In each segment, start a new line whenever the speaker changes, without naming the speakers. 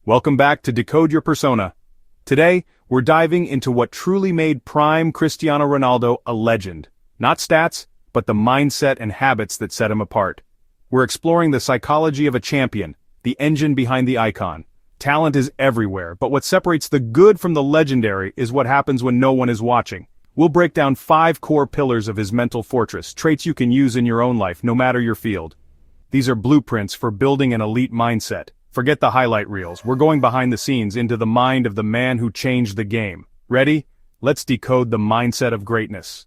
Welcome back to Decode Your Persona. Today, we're diving into what truly made prime Cristiano Ronaldo a legend. Not stats, but the mindset and habits that set him apart. We're exploring the psychology of a champion, the engine behind the icon. Talent is everywhere, but what separates the good from the legendary is what happens when no one is watching. We'll break down 5 core pillars of his mental fortress, traits you can use in your own life, no matter your field. These are blueprints for building an elite mindset. Forget the highlight reels, we're going behind the scenes into the mind of the man who changed the game. Ready? Let's decode the mindset of greatness.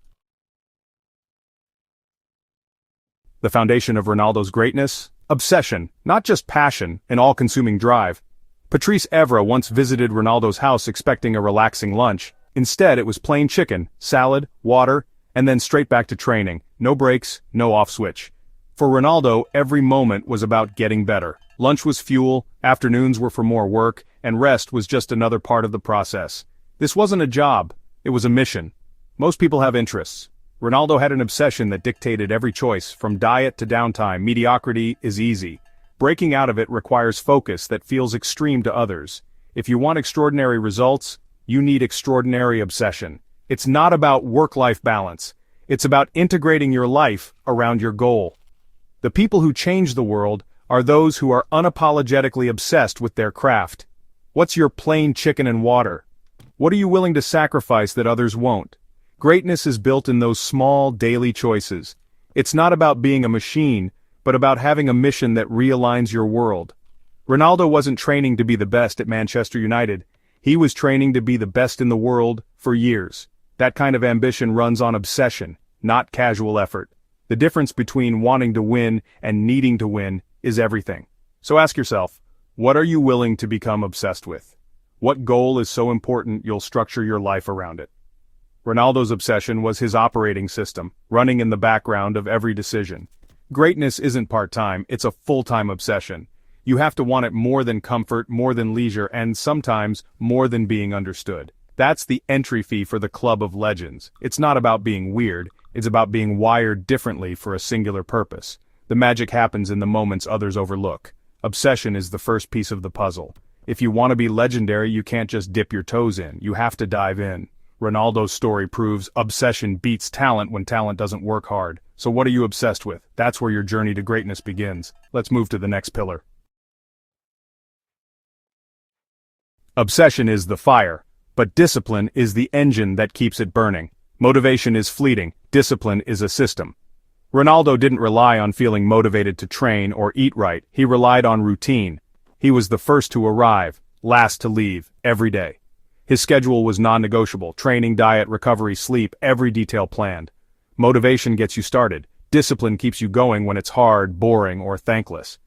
The foundation of Ronaldo's greatness? Obsession, not just passion, an all-consuming drive. Patrice Evra once visited Ronaldo's house expecting a relaxing lunch. Instead, it was plain chicken, salad, water, and then straight back to training. No breaks, no off switch. For Ronaldo, every moment was about getting better. Lunch was fuel, afternoons were for more work, and rest was just another part of the process. This wasn't a job, it was a mission. Most people have interests. Ronaldo had an obsession that dictated every choice, from diet to downtime. Mediocrity is easy. Breaking out of it requires focus that feels extreme to others. If you want extraordinary results, you need extraordinary obsession. It's not about work-life balance. It's about integrating your life around your goal. The people who change the world are those who are unapologetically obsessed with their craft. What's your plain chicken and water? What are you willing to sacrifice that others won't? Greatness is built in those small, daily choices. It's not about being a machine, but about having a mission that realigns your world. Ronaldo wasn't training to be the best at Manchester United. He was training to be the best in the world for years. That kind of ambition runs on obsession, not casual effort. The difference between wanting to win and needing to win is everything. So ask yourself, what are you willing to become obsessed with? What goal is so important you'll structure your life around it? Ronaldo's obsession was his operating system, running in the background of every decision. Greatness isn't part-time, it's a full-time obsession. You have to want it more than comfort, more than leisure, and sometimes more than being understood. That's the entry fee for the Club of Legends. It's not about being weird, it's about being wired differently for a singular purpose. The magic happens in the moments others overlook. Obsession is the first piece of the puzzle. If you want to be legendary, you can't just dip your toes in, you have to dive in. Ronaldo's story proves obsession beats talent when talent doesn't work hard. So what are you obsessed with? That's where your journey to greatness begins. Let's move to the next pillar. Obsession is the fire, but discipline is the engine that keeps it burning. Motivation is fleeting, discipline is a system. Ronaldo didn't rely on feeling motivated to train or eat right, he relied on routine. He was the first to arrive, last to leave, every day. His schedule was non-negotiable, training, diet, recovery, sleep, every detail planned. Motivation gets you started, discipline keeps you going when it's hard, boring, or thankless.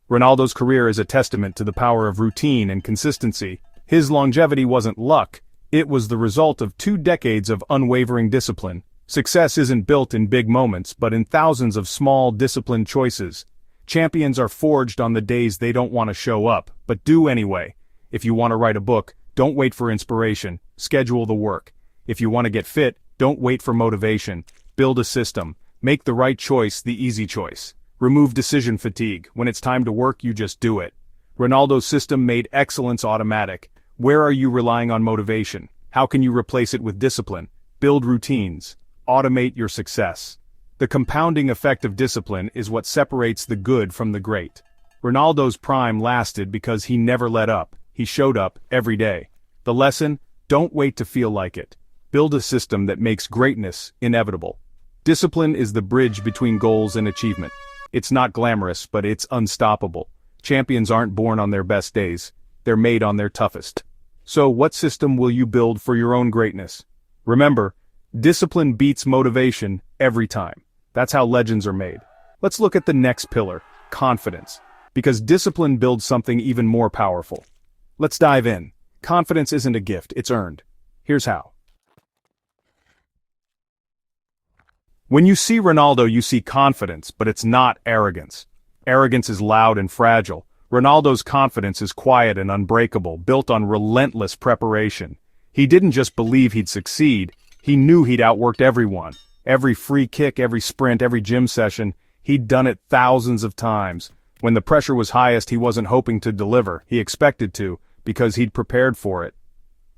Ronaldo's career is a testament to the power of routine and consistency. His longevity wasn't luck, it was the result of 2 decades of unwavering discipline. Success isn't built in big moments, but in thousands of small, disciplined choices. Champions are forged on the days they don't want to show up, but do anyway. If you want to write a book, don't wait for inspiration, schedule the work. If you want to get fit, don't wait for motivation, build a system. Make the right choice the easy choice. Remove decision fatigue. When it's time to work, you just do it. Ronaldo's system made excellence automatic. Where are you relying on motivation? How can you replace it with discipline? Build routines. Automate your success. The compounding effect of discipline is what separates the good from the great. Ronaldo's prime lasted because he never let up. He showed up every day. The lesson? Don't wait to feel like it. Build a system that makes greatness inevitable. Discipline is the bridge between goals and achievement. It's not glamorous, but it's unstoppable. Champions aren't born on their best days. They're made on their toughest. So what system will you build for your own greatness? Remember, discipline beats motivation every time. That's how legends are made. Let's look at the next pillar, confidence. Because discipline builds something even more powerful. Let's dive in. Confidence isn't a gift, it's earned. Here's how. When you see Ronaldo, you see confidence, but it's not arrogance. Arrogance is loud and fragile. Ronaldo's confidence is quiet and unbreakable, built on relentless preparation. He didn't just believe he'd succeed, he knew he'd outworked everyone. Every free kick, every sprint, every gym session, he'd done it thousands of times. When the pressure was highest, he wasn't hoping to deliver, he expected to. because he'd prepared for it.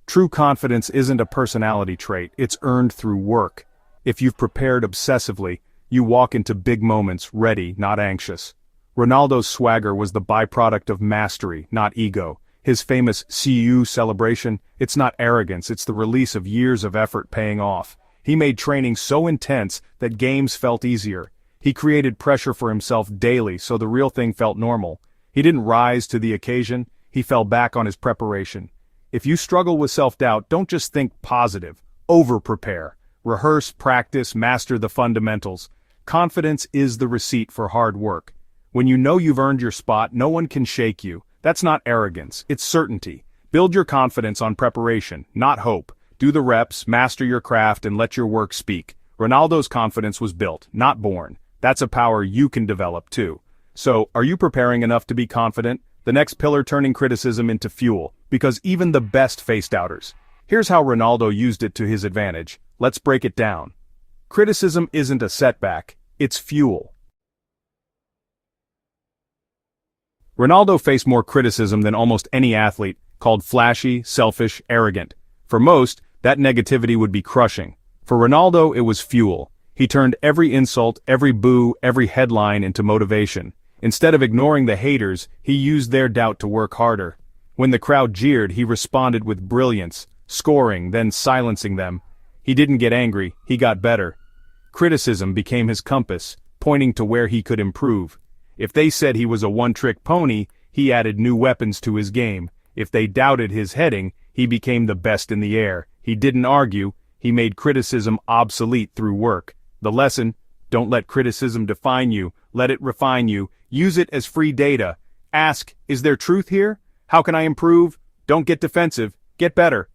True confidence isn't a personality trait, it's earned through work. If you've prepared obsessively, you walk into big moments ready, not anxious. Ronaldo's swagger was the byproduct of mastery, not ego. His famous "See you" celebration, it's not arrogance, it's the release of years of effort paying off. He made training so intense that games felt easier. He created pressure for himself daily so the real thing felt normal. He didn't rise to the occasion, he fell back on his preparation. If you struggle with self-doubt, don't just think positive. Over-prepare. Rehearse, practice, master the fundamentals. Confidence is the receipt for hard work. When you know you've earned your spot, no one can shake you. That's not arrogance, it's certainty. Build your confidence on preparation, not hope. Do the reps, master your craft, and let your work speak. Ronaldo's confidence was built, not born. That's a power you can develop too. So, are you preparing enough to be confident? The next pillar, turning criticism into fuel, because even the best face doubters. Here's how Ronaldo used it to his advantage. Let's break it down. Criticism isn't a setback, it's fuel. Ronaldo faced more criticism than almost any athlete, called flashy, selfish, arrogant. For most, that negativity would be crushing. For Ronaldo, it was fuel. He turned every insult, every boo, every headline into motivation. Instead of ignoring the haters, he used their doubt to work harder. When the crowd jeered, he responded with brilliance, scoring, then silencing them. He didn't get angry, he got better. Criticism became his compass, pointing to where he could improve. If they said he was a one-trick pony, he added new weapons to his game. If they doubted his heading, he became the best in the air. He didn't argue, he made criticism obsolete through work. The lesson: don't let criticism define you, let it refine you. Use it as free data. Ask, is there truth here? How can I improve? Don't get defensive, get better.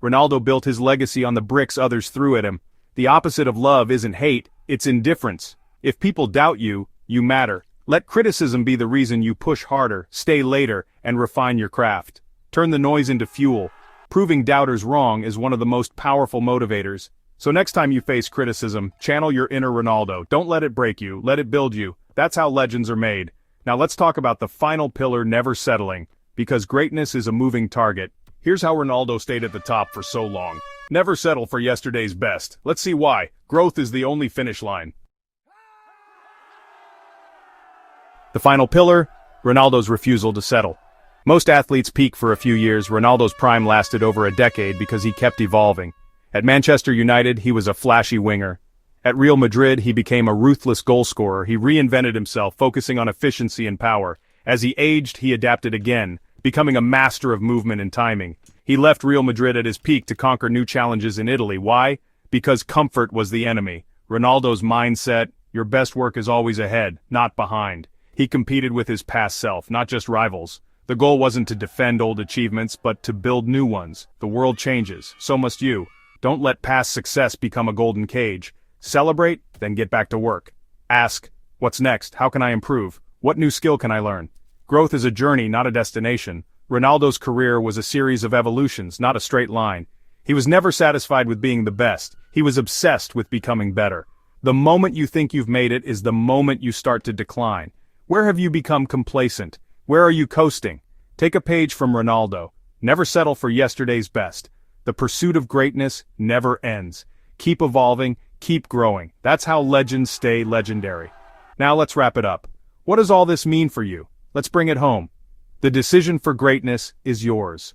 Ronaldo built his legacy on the bricks others threw at him. The opposite of love isn't hate, it's indifference. If people doubt you, you matter. Let criticism be the reason you push harder, stay later, and refine your craft. Turn the noise into fuel. Proving doubters wrong is one of the most powerful motivators. So next time you face criticism, channel your inner Ronaldo. Don't let it break you, let it build you. That's how legends are made. Now let's talk about the final pillar, never settling. Because greatness is a moving target. Here's how Ronaldo stayed at the top for so long. Never settle for yesterday's best. Let's see why. Growth is the only finish line. The final pillar, Ronaldo's refusal to settle. Most athletes peak for a few years. Ronaldo's prime lasted over a decade because he kept evolving. At Manchester United, he was a flashy winger. At Real Madrid, he became a ruthless goalscorer. He reinvented himself, focusing on efficiency and power. As he aged, he adapted again, becoming a master of movement and timing. He left Real Madrid at his peak to conquer new challenges in Italy. Why? Because comfort was the enemy. Ronaldo's mindset: your best work is always ahead, not behind. He competed with his past self, not just rivals. The goal wasn't to defend old achievements, but to build new ones. The world changes, so must you. Don't let past success become a golden cage. Celebrate, then get back to work. Ask, what's next? How can I improve? What new skill can I learn? Growth is a journey, not a destination. Ronaldo's career was a series of evolutions, not a straight line. He was never satisfied with being the best. He was obsessed with becoming better. The moment you think you've made it is the moment you start to decline. Where have you become complacent? Where are you coasting? Take a page from Ronaldo. Never settle for yesterday's best. The pursuit of greatness never ends. Keep evolving, keep growing. That's how legends stay legendary. Now let's wrap it up. What does all this mean for you? Let's bring it home. The decision for greatness is yours.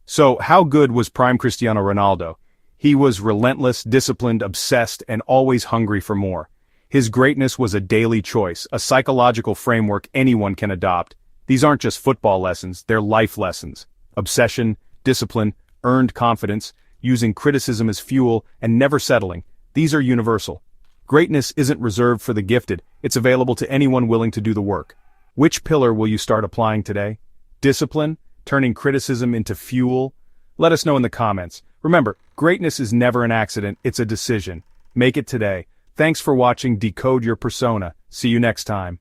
So, how good was prime Cristiano Ronaldo? He was relentless, disciplined, obsessed, and always hungry for more. His greatness was a daily choice, a psychological framework anyone can adopt. These aren't just football lessons, they're life lessons. Obsession, discipline, earned confidence, using criticism as fuel, and never settling. These are universal. Greatness isn't reserved for the gifted, it's available to anyone willing to do the work. Which pillar will you start applying today? Discipline? Turning criticism into fuel? Let us know in the comments. Remember, greatness is never an accident, it's a decision. Make it today. Thanks for watching Decode Your Persona. See you next time.